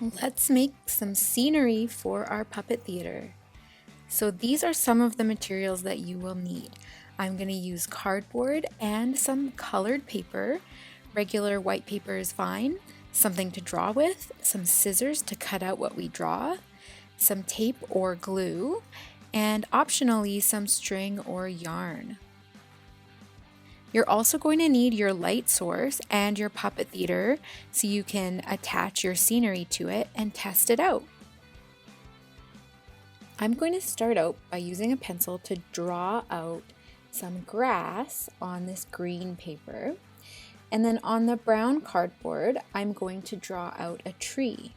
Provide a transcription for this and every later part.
Let's make some scenery for our puppet theater. So these are some of the materials that you will need. I'm going to use cardboard and some colored paper. Regular white paper is fine. Something to draw with, some scissors to cut out what we draw, some tape or glue, and optionally some string or yarn. You're also going to need your light source and your puppet theater so you can attach your scenery to it and test it out. I'm going to start out by using a pencil to draw out some grass on this green paper. And then on the brown cardboard, I'm going to draw out a tree.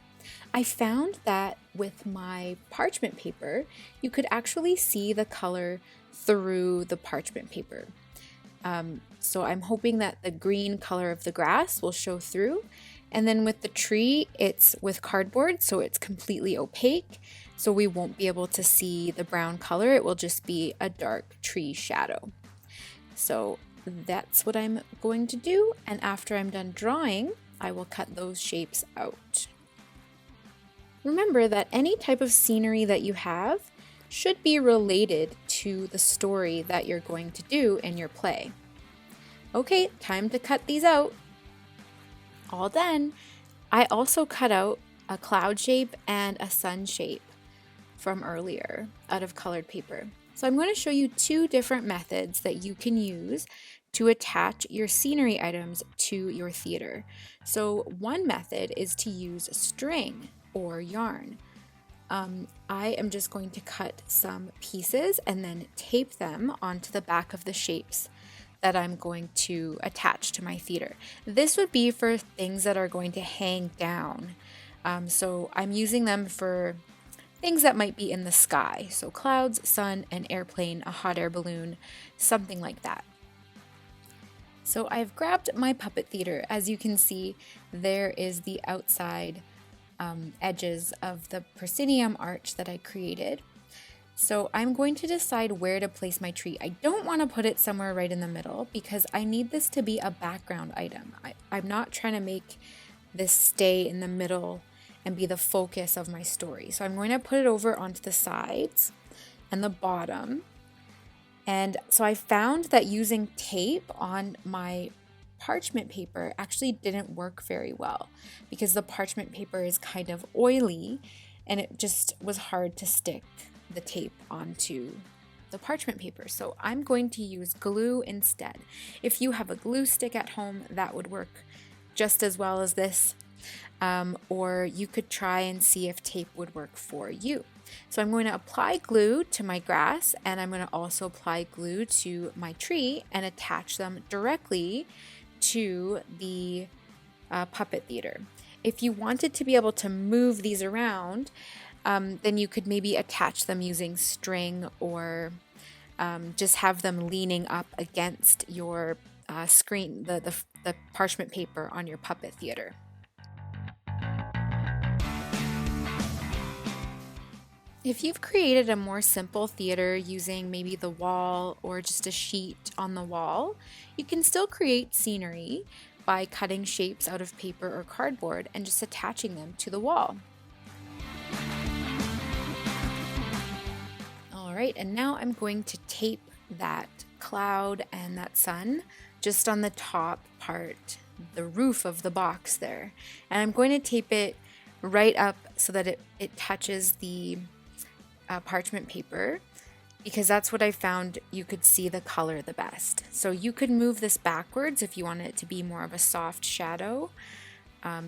I found that with my parchment paper, you could actually see the color through the parchment paper. So I'm hoping that the green color of the grass will show through. And then with the tree, it's with cardboard, so it's completely opaque. So we won't be able to see the brown color. It will just be a dark tree shadow. So that's what I'm going to do. And after I'm done drawing, I will cut those shapes out. Remember that any type of scenery that you have should be related to the story that you're going to do in your play. Okay, time to cut these out. All done. I also cut out a cloud shape and a sun shape from earlier out of colored paper. So I'm going to show you two different methods that you can use to attach your scenery items to your theater. So one method is to use string or yarn. I am just going to cut some pieces and then tape them onto the back of the shapes that I'm going to attach to my theater. This would be for things that are going to hang down. So I'm using them for things that might be in the sky. So clouds, sun, an airplane, a hot air balloon, something like that. So I've grabbed my puppet theater. As you can see, there is the outside edges of the proscenium arch that I created. So I'm going to decide where to place my tree. I don't want to put it somewhere right in the middle because I need this to be a background item. I'm not trying to make this stay in the middle and be the focus of my story. So I'm going to put it over onto the sides and the bottom. And so I found that using tape on my parchment paper actually didn't work very well because the parchment paper is kind of oily and it just was hard to stick the tape onto the parchment paper. So I'm going to use glue instead. If you have a glue stick at home, that would work just as well as this. Or you could try and see if tape would work for you. So I'm going to apply glue to my grass and I'm going to also apply glue to my tree and attach them directly to the puppet theater. If you wanted to be able to move these around, then you could maybe attach them using string or just have them leaning up against your screen, the parchment paper on your puppet theater. If you've created a more simple theater using maybe the wall or just a sheet on the wall, you can still create scenery by cutting shapes out of paper or cardboard and just attaching them to the wall. All right, and now I'm going to tape that cloud and that sun just on the top part, the roof of the box there. And I'm going to tape it right up so that it touches the parchment paper because that's what I found you could see the color the best. So you could move this backwards if you want it to be more of a soft shadow.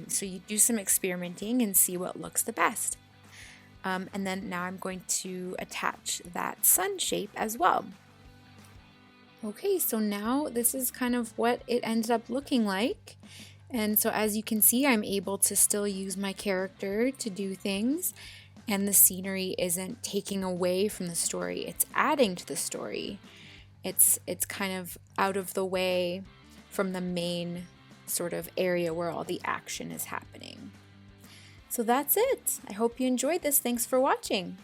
So you do some experimenting and see what looks the best. And then now I'm going to attach that sun shape as well. Okay, so now this is kind of what it ended up looking like. And so as you can see, I'm able to still use my character to do things. And the scenery isn't taking away from the story, it's adding to the story. It's kind of out of the way from the main sort of area where all the action is happening. So that's it. I hope you enjoyed this. Thanks for watching.